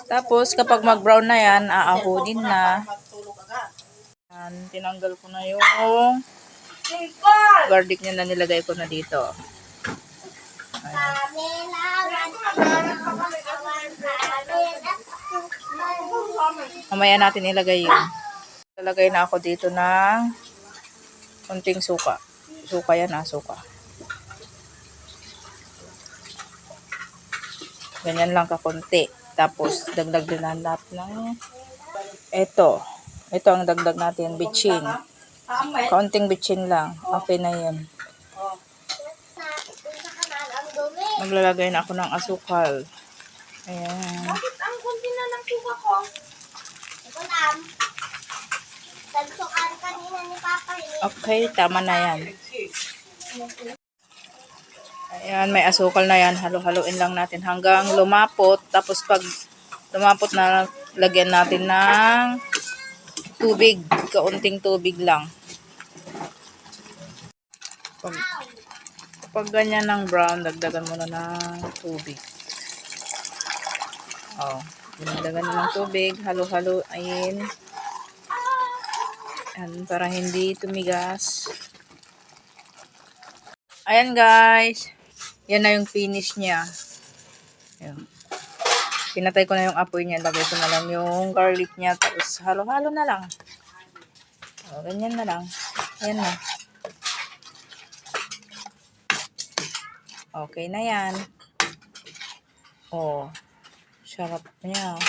Tapos, kapag mag-brown na yan, aahunin na. Yan, tinanggal ko na yung garlic niya na nilagay ko na dito. Ayan. Mamaya natin ilagay yun. Lalagay na ako dito ng konting suka. Suka yan, suka. Ganyan lang kakunti. Tapos, dagdag din natin ng ito. Ito ang dagdag natin, bitchin. Kaunting bitchin lang. Okay na yan. Maglalagay na ako ng asukal. Ayan. Bakit ang kunti na ng suka ko? Okay, tama na yan. Ayan, may asukal na yan. Halo-haloin lang natin hanggang lumapot. Tapos pag lumapot na, lagyan natin ng tubig. Kaunting tubig lang. Pag ganyan ng brown, dagdagan mo na ng tubig. Oh, dagdagan na ng tubig. Halo-haloin. Ayan, para hindi tumigas. Ayan guys. Yan na yung finish niya. Ayan. Pinatay ko na yung apoy niya. Lagay ko na lang yung garlic niya. Tapos halo-halo na lang. O, ganyan na lang. Ayan na. Okay na yan. Oh, sarap niya.